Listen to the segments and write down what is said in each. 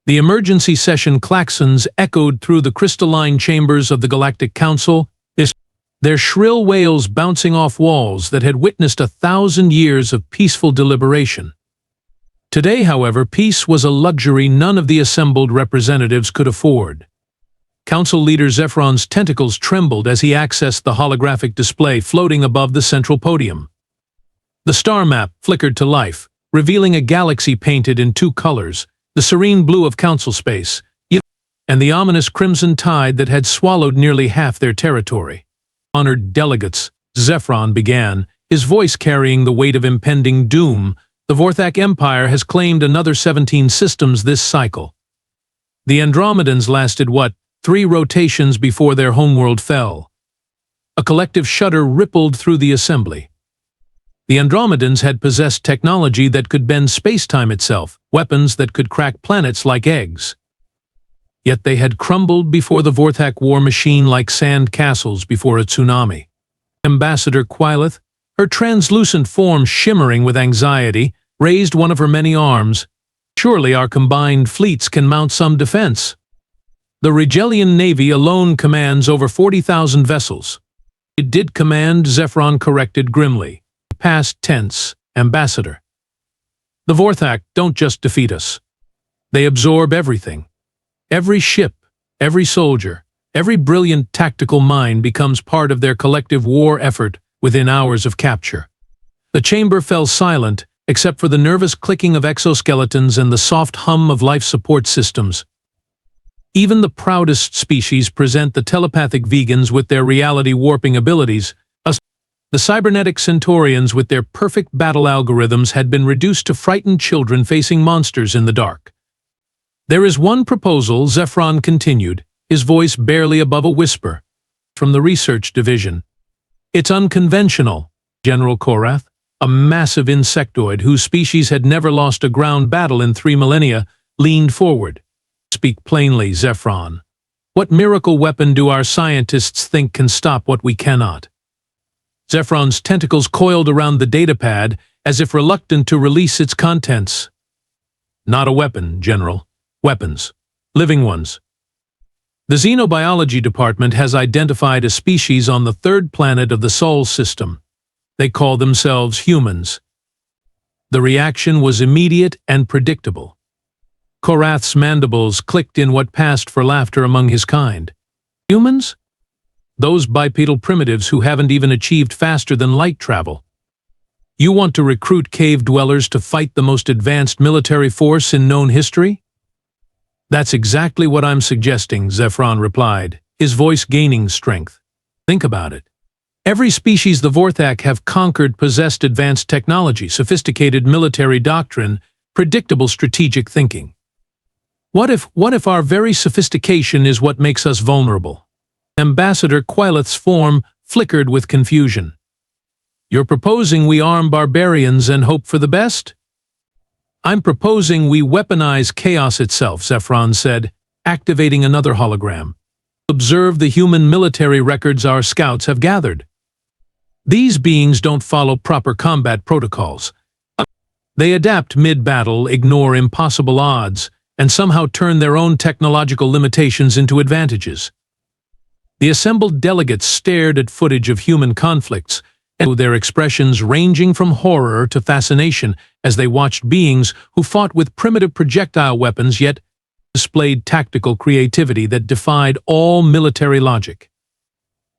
The emergency session klaxons echoed through the crystalline chambers of the Galactic Council, their shrill wails bouncing off walls that had witnessed 1,000 years of peaceful deliberation. Today, however, peace was a luxury none of the assembled representatives could afford. Council leader Zephron's tentacles trembled as he accessed the holographic display floating above the central podium. The star map flickered to life, revealing a galaxy painted in 2 colors, the serene blue of council space, and the ominous crimson tide that had swallowed nearly half their territory. Honored delegates, Zephron began, his voice carrying the weight of impending doom. The Vorthak Empire has claimed another 17 systems this cycle. The Andromedans lasted, 3 rotations before their homeworld fell. A collective shudder rippled through the assembly. The Andromedans had possessed technology that could bend space-time itself, weapons that could crack planets like eggs. Yet they had crumbled before the Vorthak war machine like sand castles before a tsunami. Ambassador Quileth, her translucent form shimmering with anxiety, raised one of her many arms. Surely our combined fleets can mount some defense. The Regellian Navy alone commands over 40,000 vessels. It did command, Zephron corrected grimly. Past tense, Ambassador. The Vorthak don't just defeat us. They absorb everything. Every ship, every soldier, every brilliant tactical mind becomes part of their collective war effort within hours of capture. The chamber fell silent, except for the nervous clicking of exoskeletons and the soft hum of life support systems. Even the proudest species present the telepathic vegans with their reality-warping abilities. The cybernetic centaurians with their perfect battle algorithms had been reduced to frightened children facing monsters in the dark. There is one proposal, Zephron continued, his voice barely above a whisper, from the research division. It's unconventional, General Korath, a massive insectoid whose species had never lost a ground battle in 3 millennia, leaned forward. Speak plainly, Zephron. What miracle weapon do our scientists think can stop what we cannot? Zephron's tentacles coiled around the datapad as if reluctant to release its contents. Not a weapon, General. Weapons. Living ones. The Xenobiology Department has identified a species on the 3rd planet of the Sol system. They call themselves humans. The reaction was immediate and predictable. Korath's mandibles clicked in what passed for laughter among his kind. Humans? Those bipedal primitives who haven't even achieved faster than light travel. You want to recruit cave dwellers to fight the most advanced military force in known history? That's exactly what I'm suggesting, Zephron replied, his voice gaining strength. Think about it. Every species the Vorthak have conquered possessed advanced technology, sophisticated military doctrine, predictable strategic thinking. What if our very sophistication is what makes us vulnerable? Ambassador Quileth's form flickered with confusion. You're proposing we arm barbarians and hope for the best? I'm proposing we weaponize chaos itself, Zephron said, activating another hologram. Observe the human military records our scouts have gathered. These beings don't follow proper combat protocols. They adapt mid-battle, ignore impossible odds, and somehow turn their own technological limitations into advantages. The assembled delegates stared at footage of human conflicts, and their expressions ranging from horror to fascination as they watched beings who fought with primitive projectile weapons yet displayed tactical creativity that defied all military logic.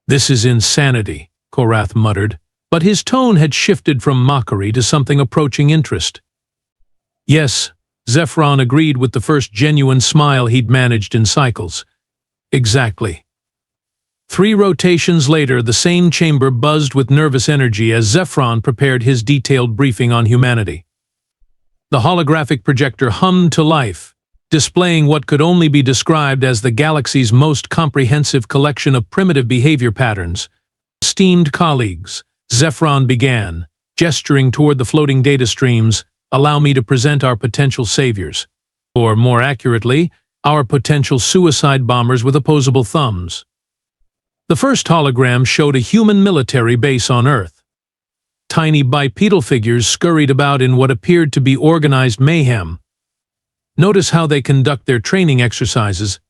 This is insanity, Korath muttered, but his tone had shifted from mockery to something approaching interest. Yes, Zephron agreed with the first genuine smile he'd managed in cycles. Exactly. 3 rotations later, the same chamber buzzed with nervous energy as Zephron prepared his detailed briefing on humanity. The holographic projector hummed to life, displaying what could only be described as the galaxy's most comprehensive collection of primitive behavior patterns. Esteemed colleagues, Zephron began, gesturing toward the floating data streams, allow me to present our potential saviors, or more accurately, our potential suicide bombers with opposable thumbs. The first hologram showed a human military base on Earth. Tiny bipedal figures scurried about in what appeared to be organized mayhem. Notice how they conduct their training exercises.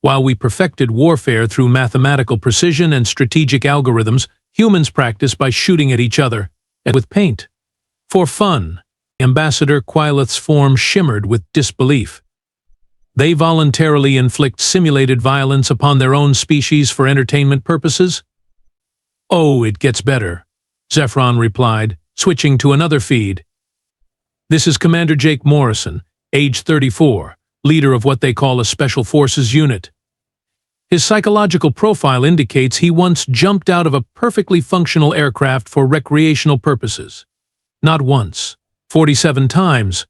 While we perfected warfare through mathematical precision and strategic algorithms, humans practice by shooting at each other, and with paint. For fun, Ambassador Quyleth's form shimmered with disbelief. They voluntarily inflict simulated violence upon their own species for entertainment purposes? Oh, it gets better, Zephron replied, switching to another feed. This is Commander Jake Morrison, age 34, leader of what they call a Special Forces unit. His psychological profile indicates he once jumped out of a perfectly functional aircraft for recreational purposes. Not once, 47 times.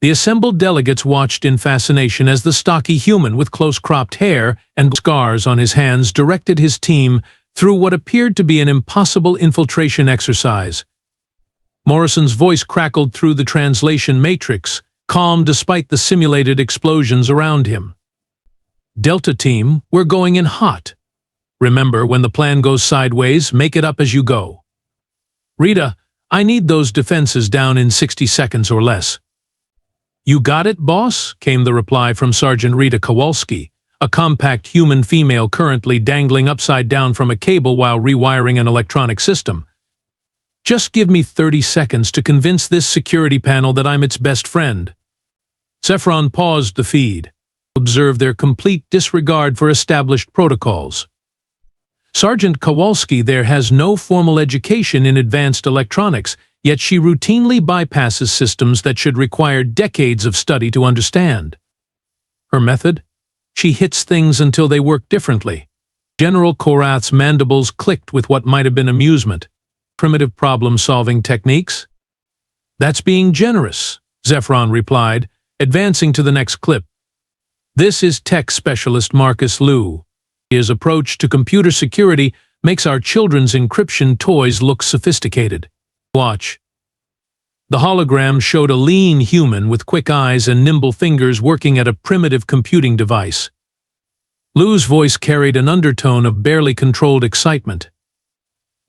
The assembled delegates watched in fascination as the stocky human with close-cropped hair and scars on his hands directed his team through what appeared to be an impossible infiltration exercise. Morrison's voice crackled through the translation matrix, calm despite the simulated explosions around him. Delta Team, we're going in hot. Remember, when the plan goes sideways, make it up as you go. Rita, I need those defenses down in 60 seconds or less. You got it, boss? Came the reply from Sergeant Rita Kowalski, a compact human female currently dangling upside down from a cable while rewiring an electronic system. Just give me 30 seconds to convince this security panel that I'm its best friend. Zephron paused the feed, observed their complete disregard for established protocols. Sergeant Kowalski there has no formal education in advanced electronics, yet she routinely bypasses systems that should require decades of study to understand. Her method? She hits things until they work differently. General Korath's mandibles clicked with what might have been amusement. Primitive problem-solving techniques? That's being generous, Zephron replied, advancing to the next clip. This is tech specialist Marcus Liu. His approach to computer security makes our children's encryption toys look sophisticated. Watch. The hologram showed a lean human with quick eyes and nimble fingers working at a primitive computing device. Liu's voice carried an undertone of barely controlled excitement.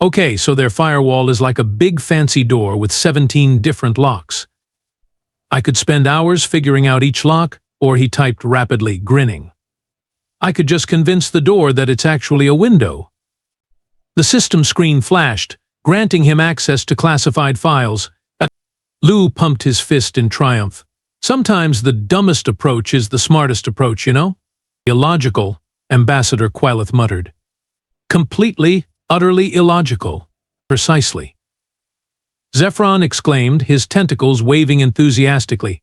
Okay, so their firewall is like a big fancy door with 17 different locks. I could spend hours figuring out each lock, or he typed rapidly, grinning. I could just convince the door that it's actually a window. The system screen flashed, granting him access to classified files. Liu pumped his fist in triumph. Sometimes the dumbest approach is the smartest approach, you know? Illogical, Ambassador Quyleth muttered. Completely, utterly illogical. Precisely. Zephron exclaimed, his tentacles waving enthusiastically.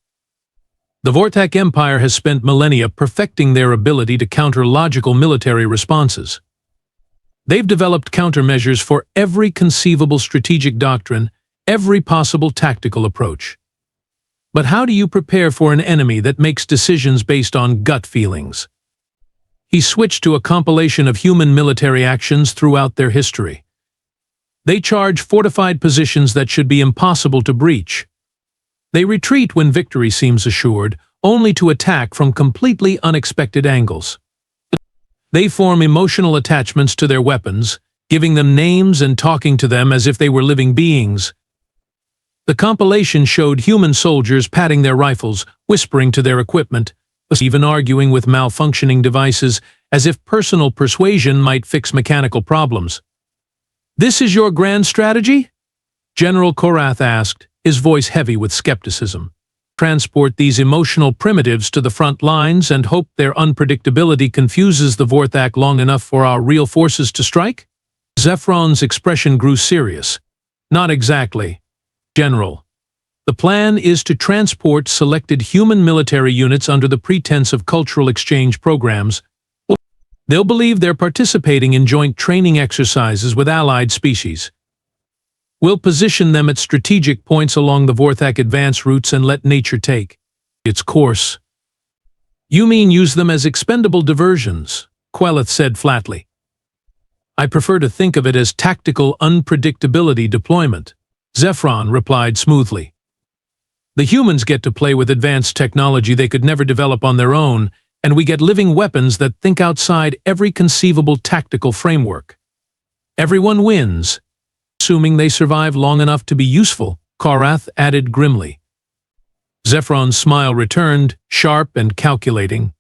The Vorthak Empire has spent millennia perfecting their ability to counter logical military responses. They've developed countermeasures for every conceivable strategic doctrine, every possible tactical approach. But how do you prepare for an enemy that makes decisions based on gut feelings? He switched to a compilation of human military actions throughout their history. They charge fortified positions that should be impossible to breach. They retreat when victory seems assured, only to attack from completely unexpected angles. They form emotional attachments to their weapons, giving them names and talking to them as if they were living beings. The compilation showed human soldiers patting their rifles, whispering to their equipment, even arguing with malfunctioning devices as if personal persuasion might fix mechanical problems. This is your grand strategy? General Korath asked, his voice heavy with skepticism. Transport these emotional primitives to the front lines and hope their unpredictability confuses the Vorthak long enough for our real forces to strike? Zephron's expression grew serious. Not exactly, General. The plan is to transport selected human military units under the pretense of cultural exchange programs. They'll believe they're participating in joint training exercises with allied species. We'll position them at strategic points along the Vorthak advance routes and let nature take its course. You mean use them as expendable diversions, Quyleth said flatly. I prefer to think of it as tactical unpredictability deployment, Zephron replied smoothly. The humans get to play with advanced technology they could never develop on their own, and we get living weapons that think outside every conceivable tactical framework. Everyone wins, assuming they survive long enough to be useful, Korath added grimly. Zephron's smile returned, sharp and calculating.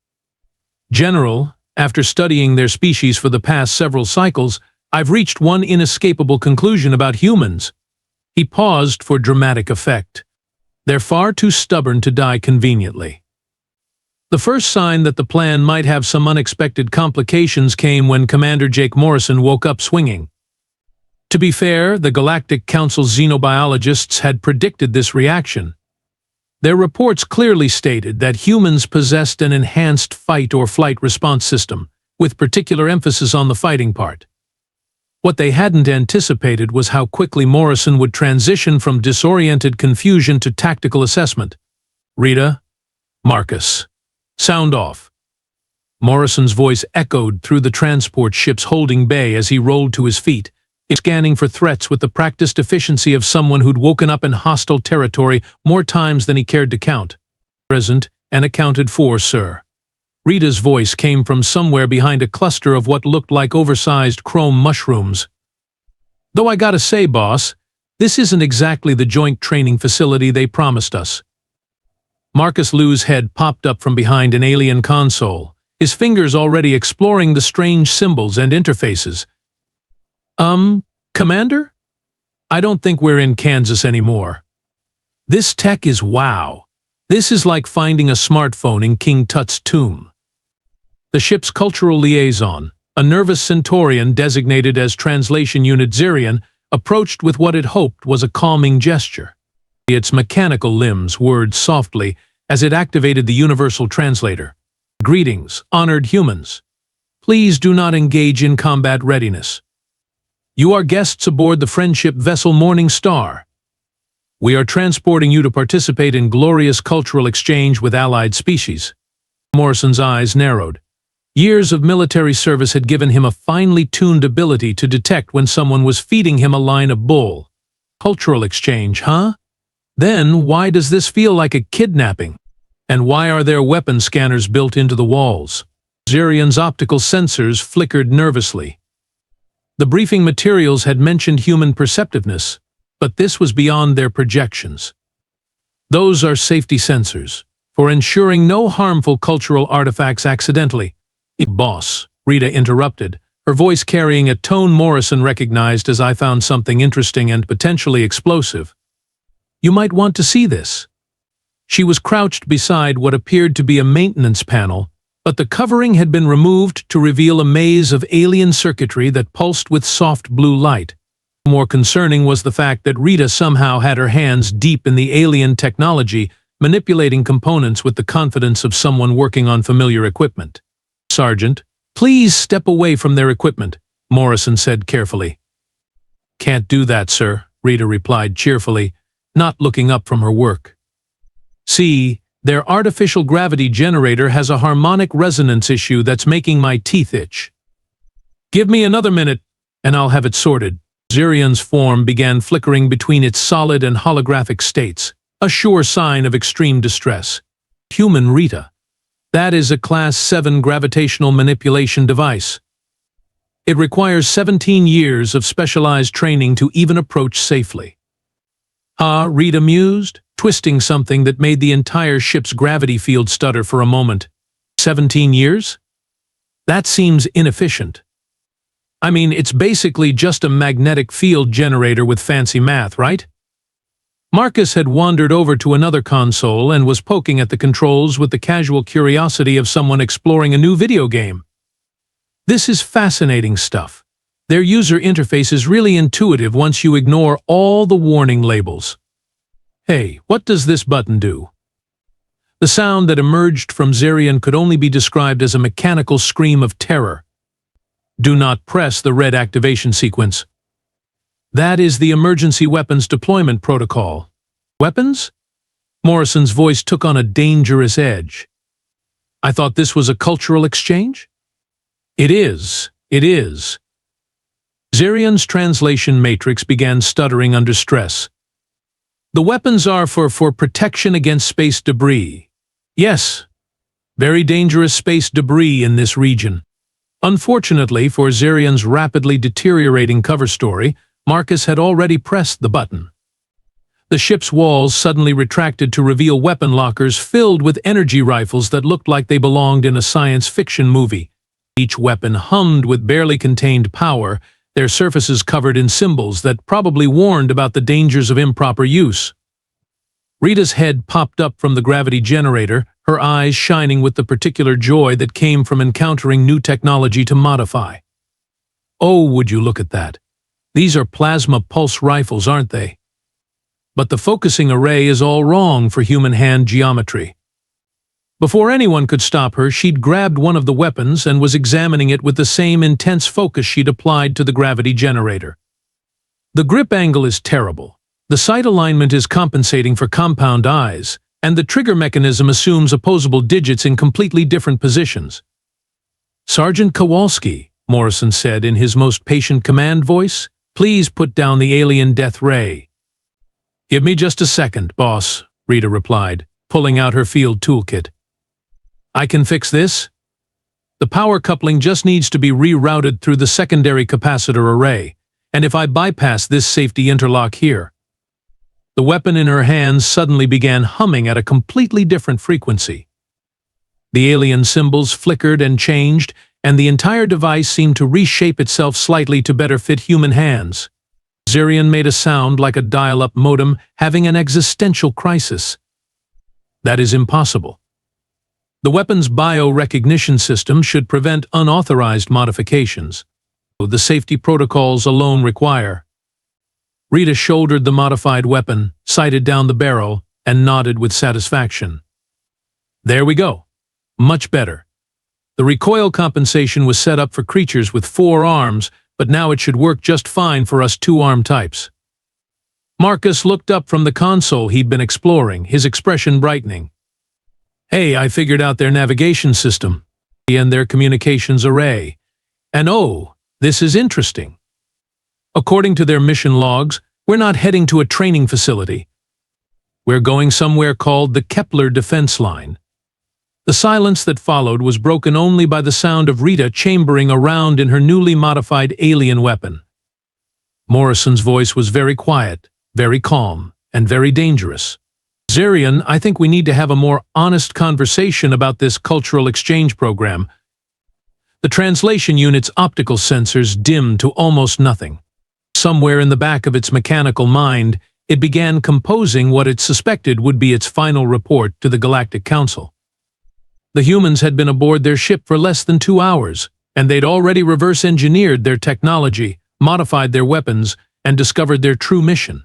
General, after studying their species for the past several cycles, I've reached one inescapable conclusion about humans. He paused for dramatic effect. They're far too stubborn to die conveniently. The first sign that the plan might have some unexpected complications came when Commander Jake Morrison woke up swinging. To be fair, the Galactic Council's xenobiologists had predicted this reaction. Their reports clearly stated that humans possessed an enhanced fight-or-flight response system, with particular emphasis on the fighting part. What they hadn't anticipated was how quickly Morrison would transition from disoriented confusion to tactical assessment. Rita, Marcus, sound off. Morrison's voice echoed through the transport ship's holding bay as he rolled to his feet, scanning for threats with the practiced efficiency of someone who'd woken up in hostile territory more times than he cared to count. Present and accounted for, sir. Rita's voice came from somewhere behind a cluster of what looked like oversized chrome mushrooms. Though I gotta say, boss, this isn't exactly the joint training facility they promised us. Marcus Liu's head popped up from behind an alien console, his fingers already exploring the strange symbols and interfaces. Commander? I don't think we're in Kansas anymore. This tech is wow. This is like finding a smartphone in King Tut's tomb. The ship's cultural liaison, a nervous Centaurian designated as Translation Unit Zirian, approached with what it hoped was a calming gesture. Its mechanical limbs whirred softly as it activated the universal translator. Greetings, honored humans. Please do not engage in combat readiness. You are guests aboard the friendship vessel Morning Star. We are transporting you to participate in glorious cultural exchange with allied species. Morrison's eyes narrowed. Years of military service had given him a finely tuned ability to detect when someone was feeding him a line of bull. Cultural exchange, huh? Then why does this feel like a kidnapping? And why are there weapon scanners built into the walls? Zirian's optical sensors flickered nervously. The briefing materials had mentioned human perceptiveness, but this was beyond their projections. Those are safety sensors, for ensuring no harmful cultural artifacts accidentally. Boss, Rita interrupted, her voice carrying a tone Morrison recognized as I found something interesting and potentially explosive. You might want to see this. She was crouched beside what appeared to be a maintenance panel, but the covering had been removed to reveal a maze of alien circuitry that pulsed with soft blue light. More concerning was the fact that Rita somehow had her hands deep in the alien technology, manipulating components with the confidence of someone working on familiar equipment. Sergeant, please step away from their equipment, Morrison said carefully. Can't do that, sir, Rita replied cheerfully, not looking up from her work. See, their artificial gravity generator has a harmonic resonance issue that's making my teeth itch. Give me another minute, and I'll have it sorted. Zirian's form began flickering between its solid and holographic states, a sure sign of extreme distress. Human Rita. That is a Class 7 gravitational manipulation device. It requires 17 years of specialized training to even approach safely. Rita mused, twisting something that made the entire ship's gravity field stutter for a moment. 17 years? That seems inefficient. I mean, it's basically just a magnetic field generator with fancy math, right? Marcus had wandered over to another console and was poking at the controls with the casual curiosity of someone exploring a new video game. This is fascinating stuff. Their user interface is really intuitive once you ignore all the warning labels. Hey, what does this button do? The sound that emerged from Zirian could only be described as a mechanical scream of terror. Do not press the red activation sequence. That is the emergency weapons deployment protocol. Weapons? Morrison's voice took on a dangerous edge. I thought this was a cultural exchange? It is. Zirian's translation matrix began stuttering under stress. The weapons are for protection against space debris. Yes, very dangerous space debris in this region. Unfortunately for Zirian's rapidly deteriorating cover story, Marcus had already pressed the button. The ship's walls suddenly retracted to reveal weapon lockers filled with energy rifles that looked like they belonged in a science fiction movie. Each weapon hummed with barely contained power, their surfaces covered in symbols that probably warned about the dangers of improper use. Rita's head popped up from the gravity generator, her eyes shining with the particular joy that came from encountering new technology to modify. Oh, would you look at that? These are plasma pulse rifles, aren't they? But the focusing array is all wrong for human hand geometry. Before anyone could stop her, she'd grabbed one of the weapons and was examining it with the same intense focus she'd applied to the gravity generator. The grip angle is terrible, the sight alignment is compensating for compound eyes, and the trigger mechanism assumes opposable digits in completely different positions. "Sergeant Kowalski," Morrison said in his most patient command voice, "please put down the alien death ray." "Give me just a second, boss," Rita replied, pulling out her field toolkit. "I can fix this. The power coupling just needs to be rerouted through the secondary capacitor array, and if I bypass this safety interlock here." The weapon in her hands suddenly began humming at a completely different frequency. The alien symbols flickered and changed, and the entire device seemed to reshape itself slightly to better fit human hands. Zirian made a sound like a dial-up modem having an existential crisis. That is impossible. The weapon's bio-recognition system should prevent unauthorized modifications. The safety protocols alone require. Rita shouldered the modified weapon, sighted down the barrel, and nodded with satisfaction. There we go. Much better. The recoil compensation was set up for creatures with 4 arms, but now it should work just fine for us 2-arm types. Marcus looked up from the console he'd been exploring, his expression brightening. "Hey, I figured out their navigation system and their communications array. And oh, this is interesting. According to their mission logs, we're not heading to a training facility. We're going somewhere called the Kepler defense line." The silence that followed was broken only by the sound of Rita chambering around in her newly modified alien weapon. Morrison's voice was very quiet, very calm, and very dangerous. "Zirian, I think we need to have a more honest conversation about this cultural exchange program." The translation unit's optical sensors dimmed to almost nothing. Somewhere in the back of its mechanical mind, it began composing what it suspected would be its final report to the Galactic Council. The humans had been aboard their ship for less than 2 hours, and they'd already reverse-engineered their technology, modified their weapons, and discovered their true mission.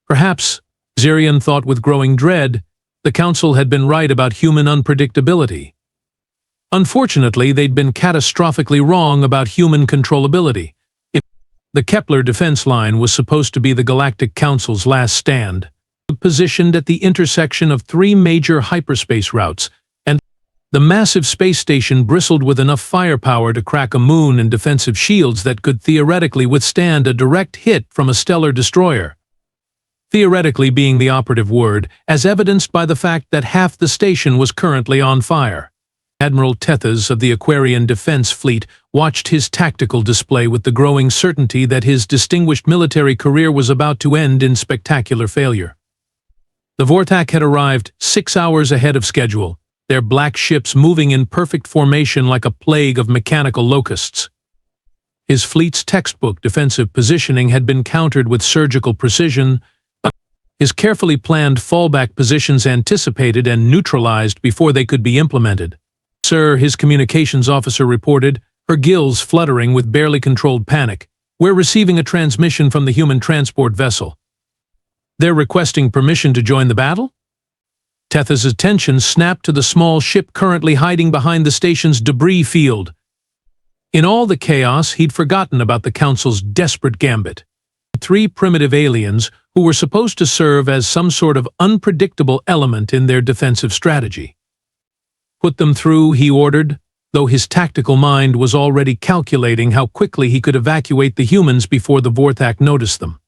Perhaps, Zirian thought with growing dread, the Council had been right about human unpredictability. Unfortunately, they'd been catastrophically wrong about human controllability. The Kepler defense line was supposed to be the Galactic Council's last stand, positioned at the intersection of 3 major hyperspace routes, and the massive space station bristled with enough firepower to crack a moon and defensive shields that could theoretically withstand a direct hit from a stellar destroyer. Theoretically being the operative word, as evidenced by the fact that half the station was currently on fire. Admiral Tethys of the Aquarian Defense Fleet watched his tactical display with the growing certainty that his distinguished military career was about to end in spectacular failure. The Vorthak had arrived 6 hours ahead of schedule, their black ships moving in perfect formation like a plague of mechanical locusts. His fleet's textbook defensive positioning had been countered with surgical precision, his carefully planned fallback positions anticipated and neutralized before they could be implemented. "Sir," his communications officer reported, her gills fluttering with barely controlled panic, "we're receiving a transmission from the human transport vessel. They're requesting permission to join the battle?" Tethys' attention snapped to the small ship currently hiding behind the station's debris field. In all the chaos, he'd forgotten about the Council's desperate gambit. 3 primitive aliens who were supposed to serve as some sort of unpredictable element in their defensive strategy. "Put them through," he ordered, though his tactical mind was already calculating how quickly he could evacuate the humans before the Vorthak noticed them.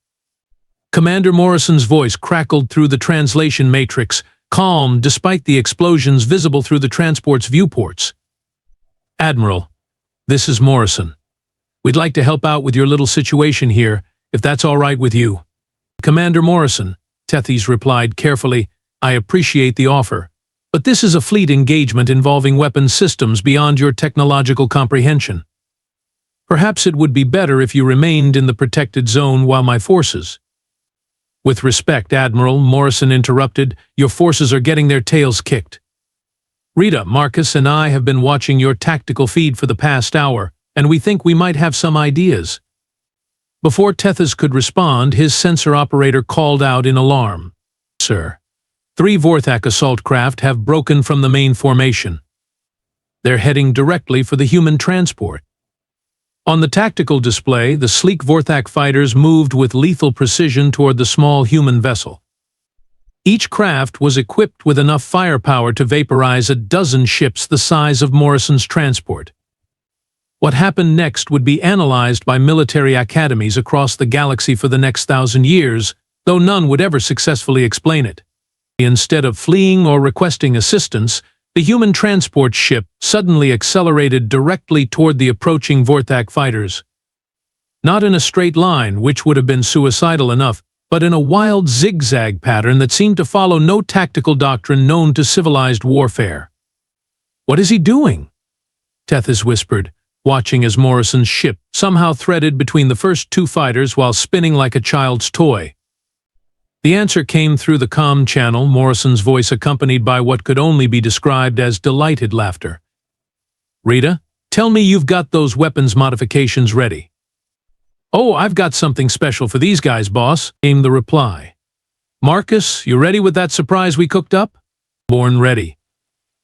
Commander Morrison's voice crackled through the translation matrix, calm despite the explosions visible through the transport's viewports. "Admiral, this is Morrison. We'd like to help out with your little situation here, if that's all right with you." "Commander Morrison, Tethys replied carefully, "I appreciate the offer, but this is a fleet engagement involving weapons systems beyond your technological comprehension. Perhaps it would be better if you remained in the protected zone while my forces—" "With respect, Admiral," Morrison interrupted, "your forces are getting their tails kicked. Rita, Marcus, and I have been watching your tactical feed for the past hour, and we think we might have some ideas." Before Tethys could respond, his sensor operator called out in alarm. "Sir, 3 Vorthak assault craft have broken from the main formation. They're heading directly for the human transport." On the tactical display, the sleek Vorthak fighters moved with lethal precision toward the small human vessel. Each craft was equipped with enough firepower to vaporize a dozen ships the size of Morrison's transport. What happened next would be analyzed by military academies across the galaxy for the next 1,000 years, though none would ever successfully explain it. Instead of fleeing or requesting assistance, the human transport ship suddenly accelerated directly toward the approaching Vorthak fighters. Not in a straight line, which would have been suicidal enough, but in a wild zigzag pattern that seemed to follow no tactical doctrine known to civilized warfare. "What is he doing?" Tethys whispered, watching as Morrison's ship somehow threaded between the first 2 fighters while spinning like a child's toy. The answer came through the comm channel, Morrison's voice accompanied by what could only be described as delighted laughter. "Rita, tell me you've got those weapons modifications ready." "Oh, I've got something special for these guys, boss," came the reply. "Marcus, you ready with that surprise we cooked up?" "Born ready."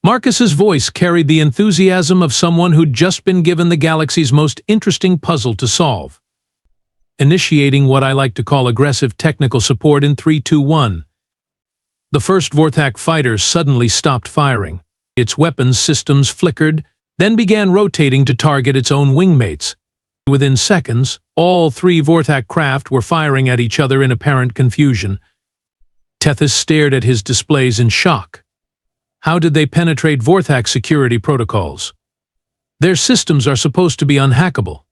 Marcus's voice carried the enthusiasm of someone who'd just been given the galaxy's most interesting puzzle to solve. Initiating what I like to call aggressive technical support in 3, 2, 1. The first Vorthak fighter suddenly stopped firing. Its weapons systems flickered, then began rotating to target its own wingmates. Within seconds, all 3 Vorthak craft were firing at each other in apparent confusion. Tethys stared at his displays in shock. How did they penetrate Vorthak security protocols? Their systems are supposed to be unhackable.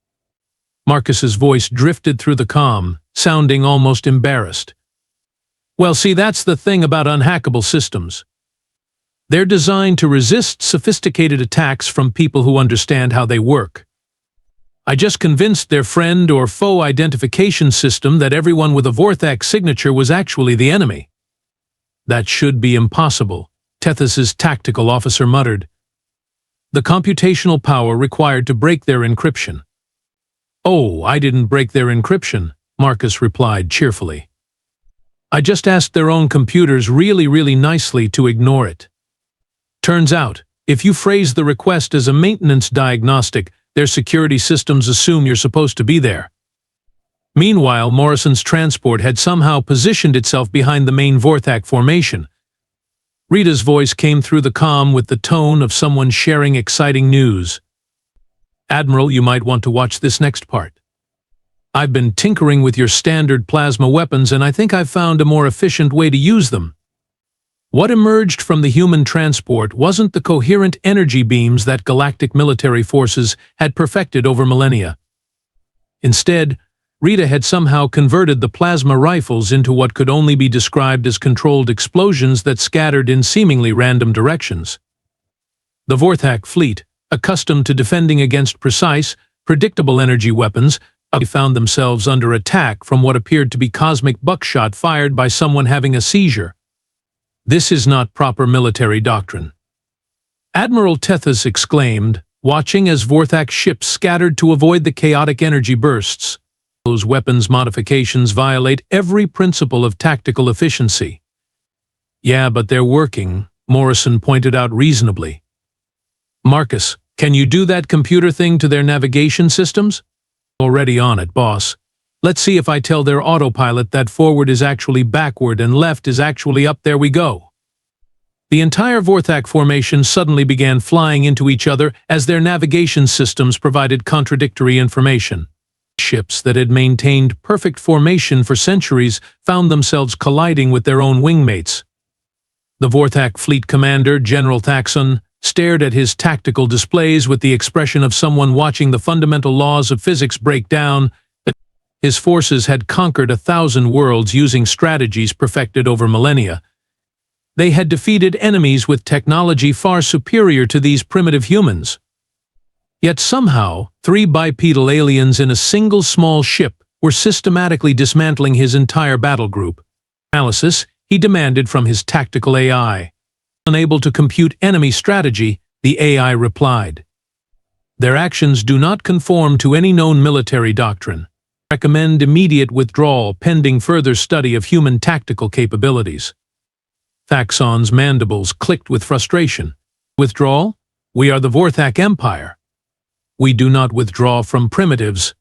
Marcus's voice drifted through the comm, sounding almost embarrassed. "Well, see, that's the thing about unhackable systems. They're designed to resist sophisticated attacks from people who understand how they work. I just convinced their friend or foe identification system that everyone with a Vorthak signature was actually the enemy." "That should be impossible," Tethys's tactical officer muttered. "The computational power required to break their encryption." "Oh, I didn't break their encryption," Marcus replied cheerfully. "I just asked their own computers really nicely to ignore it. Turns out, if you phrase the request as a maintenance diagnostic, their security systems assume you're supposed to be there." Meanwhile, Morrison's transport had somehow positioned itself behind the main Vorthak formation. Rita's voice came through the comm with the tone of someone sharing exciting news. "Admiral, you might want to watch this next part. I've been tinkering with your standard plasma weapons and I think I've found a more efficient way to use them." What emerged from the human transport wasn't the coherent energy beams that galactic military forces had perfected over millennia. Instead, Rita had somehow converted the plasma rifles into what could only be described as controlled explosions that scattered in seemingly random directions. The Vorthak fleet, accustomed to defending against precise, predictable energy weapons, found themselves under attack from what appeared to be cosmic buckshot fired by someone having a seizure. This is not proper military doctrine. Admiral Tethys exclaimed, watching as Vorthak ships scattered to avoid the chaotic energy bursts. Those weapons modifications violate every principle of tactical efficiency. Yeah, but they're working, Morrison pointed out reasonably. Marcus, can you do that computer thing to their navigation systems? Already on it, boss. Let's see if I tell their autopilot that forward is actually backward and left is actually up. There we go. The entire Vorthak formation suddenly began flying into each other as their navigation systems provided contradictory information. Ships that had maintained perfect formation for centuries found themselves colliding with their own wingmates. The Vorthak fleet commander, General Thaxon, stared at his tactical displays with the expression of someone watching the fundamental laws of physics break down. His forces had conquered 1,000 worlds using strategies perfected over millennia. They had defeated enemies with technology far superior to these primitive humans. Yet somehow, 3 bipedal aliens in a single small ship were systematically dismantling his entire battle group. Analysis, he demanded from his tactical AI. Unable to compute enemy strategy, the AI replied, "Their actions do not conform to any known military doctrine. Recommend immediate withdrawal pending further study of human tactical capabilities." Thaxon's mandibles clicked with frustration. "Withdrawal? We are the Vorthak Empire. We do not withdraw from primitives."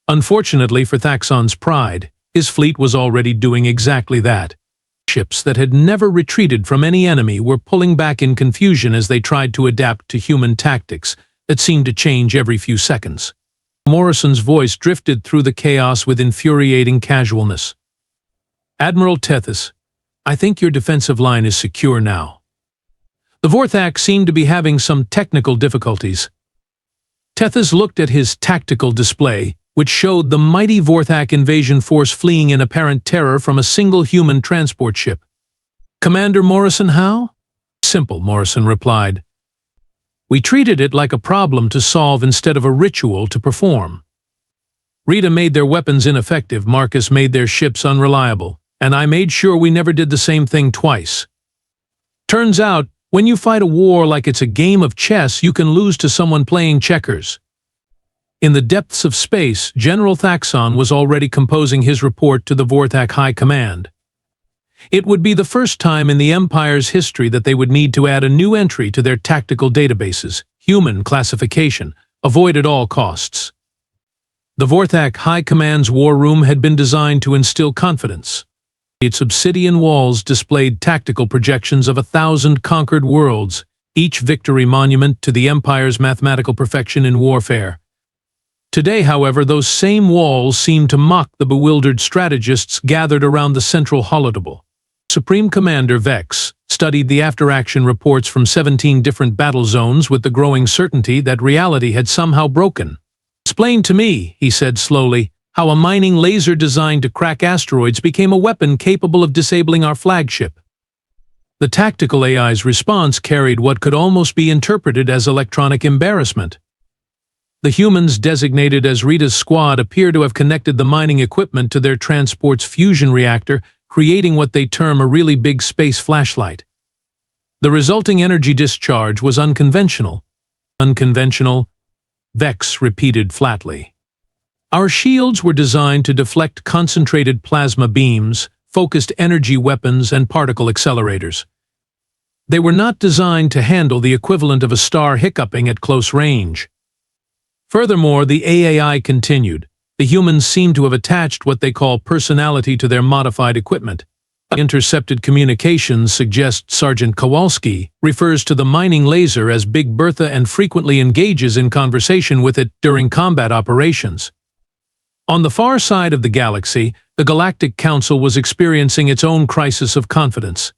Unfortunately for Thaxon's pride, his fleet was already doing exactly that. Ships that had never retreated from any enemy were pulling back in confusion as they tried to adapt to human tactics that seemed to change every few seconds. Morrison's voice drifted through the chaos with infuriating casualness. "Admiral Tethys, I think your defensive line is secure now." The Vorthak seemed to be having some technical difficulties. Tethys looked at his tactical display, which showed the mighty Vorthak invasion force fleeing in apparent terror from a single human transport ship. "Commander Morrison, how?" "Simple," Morrison replied. "We treated it like a problem to solve instead of a ritual to perform. Rita made their weapons ineffective, Marcus made their ships unreliable, and I made sure we never did the same thing twice. Turns out, when you fight a war like it's a game of chess, you can lose to someone playing checkers." In the depths of space, General Thaxon was already composing his report to the Vorthak High Command. It would be the first time in the Empire's history that they would need to add a new entry to their tactical databases, human classification, avoid at all costs. The Vorthak High Command's war room had been designed to instill confidence. Its obsidian walls displayed tactical projections of 1,000 conquered worlds, each victory monument to the Empire's mathematical perfection in warfare. Today, however, those same walls seemed to mock the bewildered strategists gathered around the central holotable. Supreme Commander Vex studied the after-action reports from 17 different battle zones with the growing certainty that reality had somehow broken. "Explain to me," he said slowly, "how a mining laser designed to crack asteroids became a weapon capable of disabling our flagship." The tactical AI's response carried what could almost be interpreted as electronic embarrassment. The humans designated as Rita's squad appear to have connected the mining equipment to their transport's fusion reactor, creating what they term a really big space flashlight. The resulting energy discharge was unconventional. "Unconventional?" Vex repeated flatly. "Our shields were designed to deflect concentrated plasma beams, focused energy weapons, and particle accelerators. They were not designed to handle the equivalent of a star hiccuping at close range." Furthermore, the AAI continued, the humans seem to have attached what they call personality to their modified equipment. Intercepted communications suggest Sergeant Kowalski refers to the mining laser as Big Bertha and frequently engages in conversation with it during combat operations. On the far side of the galaxy, the Galactic Council was experiencing its own crisis of confidence.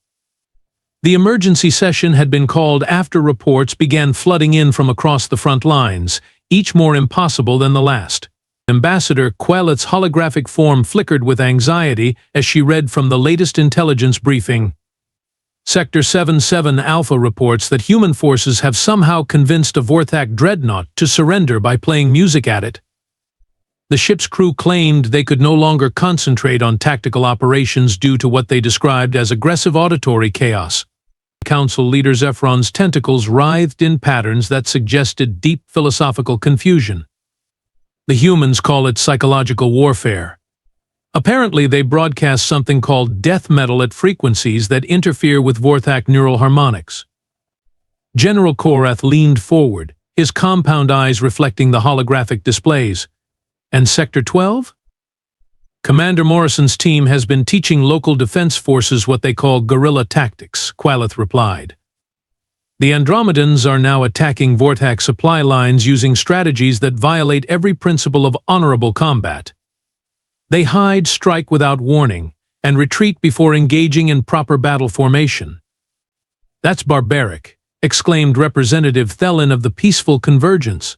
The emergency session had been called after reports began flooding in from across the front lines, each more impossible than the last. Ambassador Quellet's holographic form flickered with anxiety as she read from the latest intelligence briefing. Sector 77 Alpha reports that human forces have somehow convinced a Vorthak dreadnought to surrender by playing music at it. The ship's crew claimed they could no longer concentrate on tactical operations due to what they described as aggressive auditory chaos. Council leader Zephron's tentacles writhed in patterns that suggested deep philosophical confusion. The humans call it psychological warfare. Apparently, they broadcast something called death metal at frequencies that interfere with Vorthak neural harmonics. General Korath leaned forward, his compound eyes reflecting the holographic displays. "And Sector 12? "Commander Morrison's team has been teaching local defense forces what they call guerrilla tactics," Queleth replied. "The Andromedans are now attacking Vorthak supply lines using strategies that violate every principle of honorable combat. They hide, strike without warning, and retreat before engaging in proper battle formation." "That's barbaric," exclaimed Representative Thelen of the Peaceful Convergence.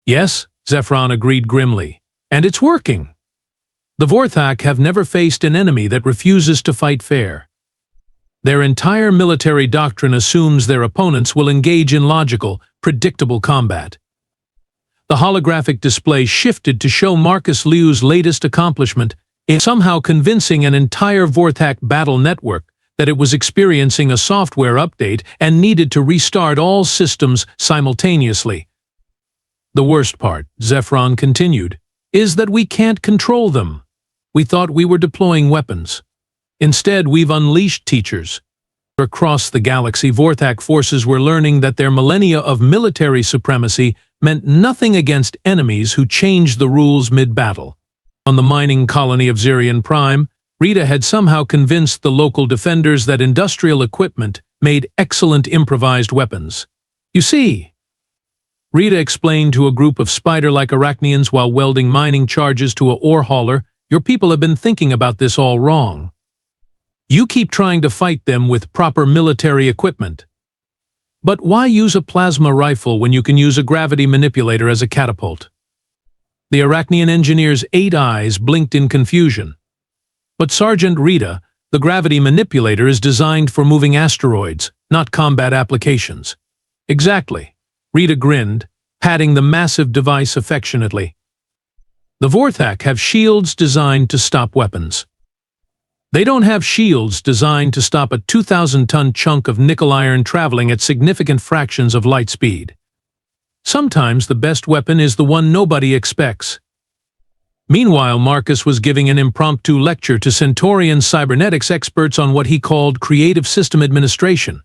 "Yes," Zephron agreed grimly, "and it's working. The Vorthak have never faced an enemy that refuses to fight fair. Their entire military doctrine assumes their opponents will engage in logical, predictable combat. The holographic display shifted to show Marcus Liu's latest accomplishment in somehow convincing an entire Vorthak battle network that it was experiencing a software update and needed to restart all systems simultaneously. The worst part, Zephron continued, is that we can't control them. We thought we were deploying weapons. Instead, we've unleashed teachers. Across the galaxy, Vorthak forces were learning that their millennia of military supremacy meant nothing against enemies who changed the rules mid-battle. On the mining colony of Zirion Prime, Rita had somehow convinced the local defenders that industrial equipment made excellent improvised weapons. You see, Rita explained to a group of spider-like arachnians while welding mining charges to a ore hauler, your people have been thinking about this all wrong. You keep trying to fight them with proper military equipment. But why use a plasma rifle when you can use a gravity manipulator as a catapult? The Arachnian engineer's 8 eyes blinked in confusion. But Sergeant Rita, the gravity manipulator is designed for moving asteroids, not combat applications. Exactly. Rita grinned, patting the massive device affectionately. The Vorthak have shields designed to stop weapons. They don't have shields designed to stop a 2,000-ton chunk of nickel iron traveling at significant fractions of light speed. Sometimes the best weapon is the one nobody expects. Meanwhile, Marcus was giving an impromptu lecture to Centaurian cybernetics experts on what he called creative system administration,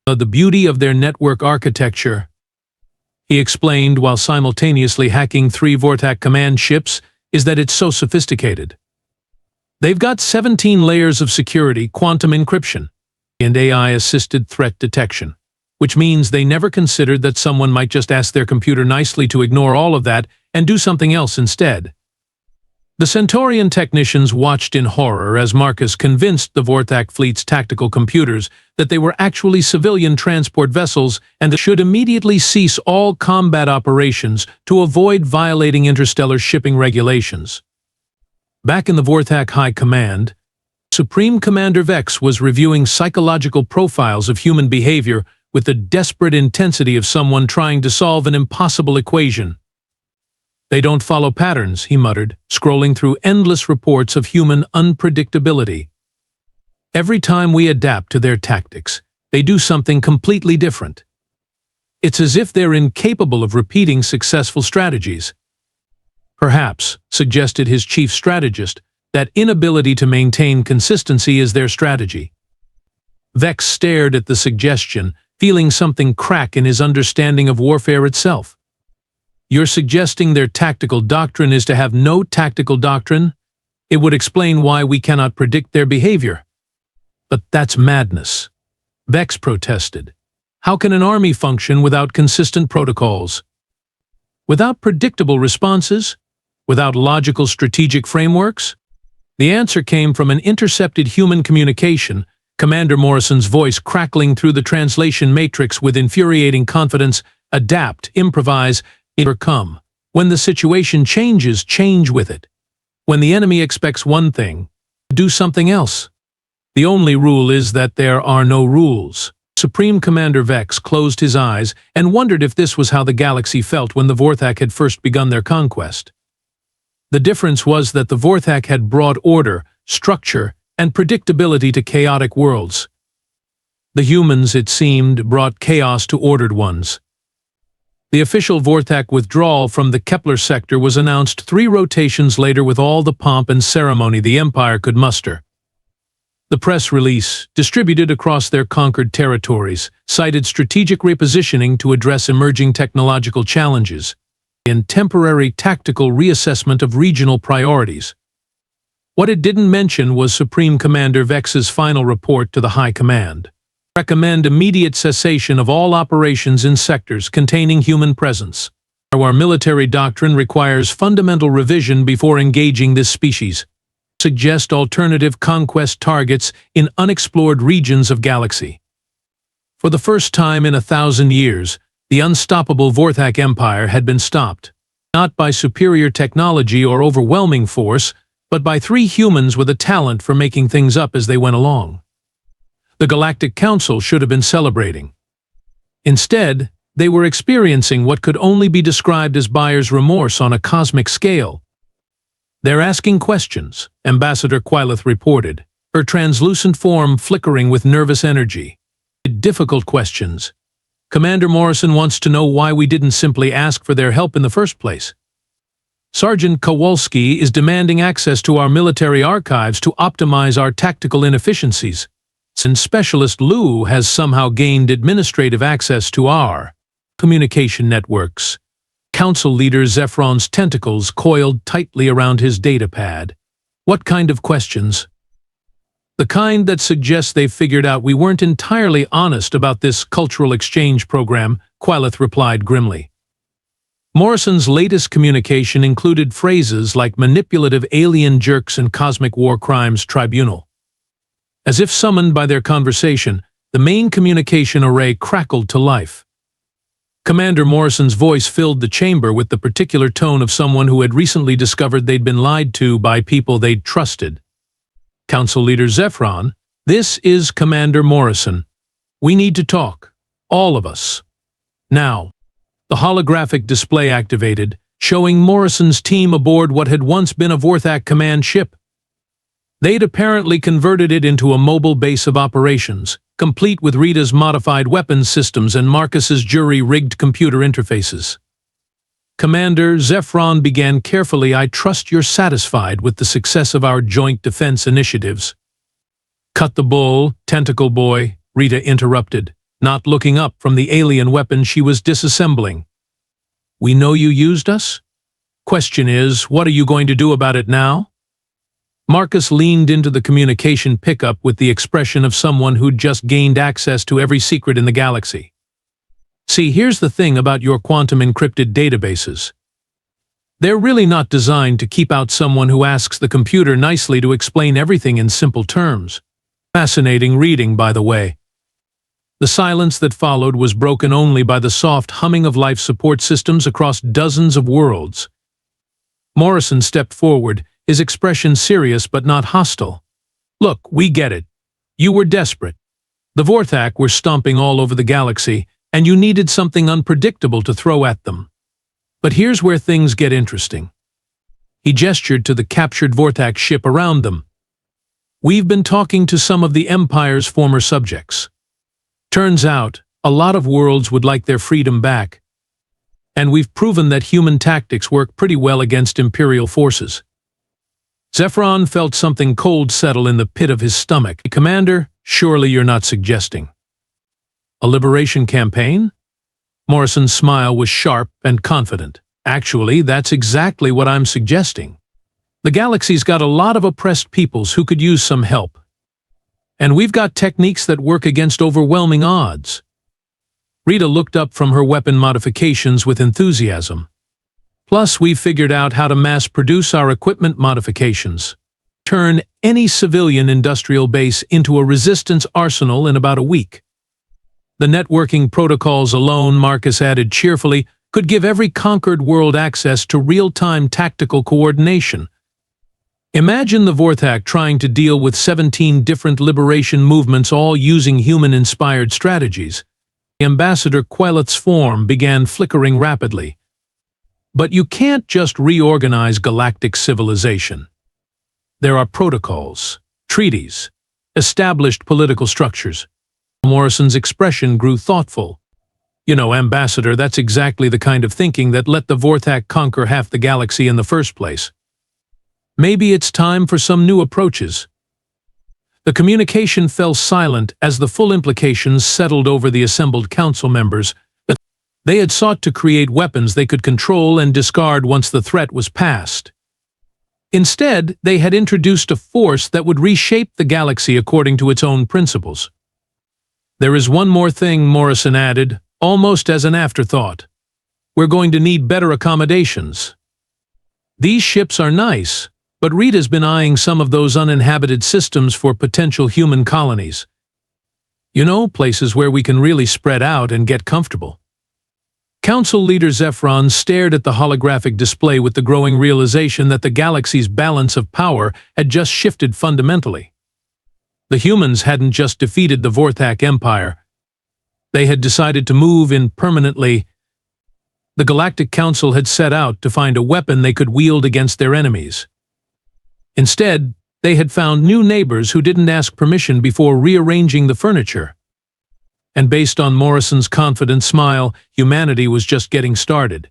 the beauty of their network architecture. He explained, while simultaneously hacking 3 Vorthak command ships, is that it's so sophisticated. They've got 17 layers of security, quantum encryption, and AI-assisted threat detection, which means they never considered that someone might just ask their computer nicely to ignore all of that and do something else instead. The Centaurian technicians watched in horror as Marcus convinced the Vorthak fleet's tactical computers that they were actually civilian transport vessels and should immediately cease all combat operations to avoid violating interstellar shipping regulations. Back in the Vorthak High Command, Supreme Commander Vex was reviewing psychological profiles of human behavior with the desperate intensity of someone trying to solve an impossible equation. They don't follow patterns, he muttered, scrolling through endless reports of human unpredictability. Every time we adapt to their tactics, they do something completely different. It's as if they're incapable of repeating successful strategies. Perhaps, suggested his chief strategist, that inability to maintain consistency is their strategy. Vex stared at the suggestion, feeling something crack in his understanding of warfare itself. You're suggesting their tactical doctrine is to have no tactical doctrine? It would explain why we cannot predict their behavior. But that's madness. Vex protested. How can an army function without consistent protocols? Without predictable responses? Without logical strategic frameworks? The answer came from an intercepted human communication, Commander Morrison's voice crackling through the translation matrix with infuriating confidence. Adapt, improvise, overcome. When the situation changes, change with it. When the enemy expects one thing, do something else. The only rule is that there are no rules. Supreme Commander Vex closed his eyes and wondered if this was how the galaxy felt when the Vorthak had first begun their conquest. The difference was that the Vorthak had brought order, structure, and predictability to chaotic worlds. The humans, it seemed, brought chaos to ordered ones. The official Vorthak withdrawal from the Kepler sector was announced 3 rotations later with all the pomp and ceremony the Empire could muster. The press release, distributed across their conquered territories, cited strategic repositioning to address emerging technological challenges and temporary tactical reassessment of regional priorities. What it didn't mention was Supreme Commander Vex's final report to the High Command. Recommend immediate cessation of all operations in sectors containing human presence. Our military doctrine requires fundamental revision before engaging this species. Suggest alternative conquest targets in unexplored regions of galaxy. For the first time in 1,000 years, the unstoppable Vorthak Empire had been stopped, not by superior technology or overwhelming force, but by three humans with a talent for making things up as they went along. The Galactic Council should have been celebrating. Instead, they were experiencing what could only be described as buyer's remorse on a cosmic scale. "They're asking questions," Ambassador Quyleth reported, her translucent form flickering with nervous energy. "Difficult questions. Commander Morrison wants to know why we didn't simply ask for their help in the first place. Sergeant Kowalski is demanding access to our military archives to optimize our tactical inefficiencies, and Specialist Lou has somehow gained administrative access to our communication networks." Council leader Zephron's tentacles coiled tightly around his datapad. "What kind of questions?" "The kind that suggests they've figured out we weren't entirely honest about this cultural exchange program," Quyleth replied grimly. Morrison's latest communication included phrases like manipulative alien jerks and cosmic war crimes tribunal. As if summoned by their conversation, the main communication array crackled to life. Commander Morrison's voice filled the chamber with the particular tone of someone who had recently discovered they'd been lied to by people they'd trusted. "Council Leader Zephron, this is Commander Morrison. We need to talk. All of us. Now." The holographic display activated, showing Morrison's team aboard what had once been a Vorthak command ship. They'd apparently converted it into a mobile base of operations, complete with Rita's modified weapons systems and Marcus's jury-rigged computer interfaces. "Commander," Zephron began carefully, "I trust you're satisfied with the success of our joint defense initiatives." "Cut the bull, tentacle boy," Rita interrupted, not looking up from the alien weapon she was disassembling. "We know you used us? Question is, what are you going to do about it now?" Marcus leaned into the communication pickup with the expression of someone who'd just gained access to every secret in the galaxy. "See, here's the thing about your quantum-encrypted databases. They're really not designed to keep out someone who asks the computer nicely to explain everything in simple terms." Fascinating reading, by the way. The silence that followed was broken only by the soft humming of life support systems across dozens of worlds. Morrison stepped forward, his expression serious but not hostile. "Look, we get it. You were desperate. The Vorthak were stomping all over the galaxy, and you needed something unpredictable to throw at them. But here's where things get interesting." He gestured to the captured Vorthak ship around them. "We've been talking to some of the Empire's former subjects. Turns out, a lot of worlds would like their freedom back. And we've proven that human tactics work pretty well against Imperial forces." Zephron felt something cold settle in the pit of his stomach. "Commander, surely you're not suggesting a liberation campaign?" Morrison's smile was sharp and confident. "Actually, that's exactly what I'm suggesting. The galaxy's got a lot of oppressed peoples who could use some help. And we've got techniques that work against overwhelming odds." Rita looked up from her weapon modifications with enthusiasm. "Plus, we've figured out how to mass-produce our equipment modifications. Turn any civilian industrial base into a resistance arsenal in about a week. The networking protocols alone," Marcus added cheerfully, "could give every conquered world access to real-time tactical coordination. Imagine the Vorthak trying to deal with 17 different liberation movements all using human-inspired strategies." Ambassador Quyleth's form began flickering rapidly. "But you can't just reorganize galactic civilization. There are protocols, treaties, established political structures." Morrison's expression grew thoughtful. "You know, Ambassador, that's exactly the kind of thinking that let the Vorthak conquer half the galaxy in the first place. Maybe it's time for some new approaches." The communication fell silent as the full implications settled over the assembled council members. They had sought to create weapons they could control and discard once the threat was past. Instead, they had introduced a force that would reshape the galaxy according to its own principles. "There is one more thing," Morrison added, almost as an afterthought. "We're going to need better accommodations. These ships are nice, but Rita's been eyeing some of those uninhabited systems for potential human colonies. You know, places where we can really spread out and get comfortable." Council leader Zephron stared at the holographic display with the growing realization that the galaxy's balance of power had just shifted fundamentally. The humans hadn't just defeated the Vorthak Empire. They had decided to move in permanently. The Galactic Council had set out to find a weapon they could wield against their enemies. Instead, they had found new neighbors who didn't ask permission before rearranging the furniture. And based on Morrison's confident smile, humanity was just getting started.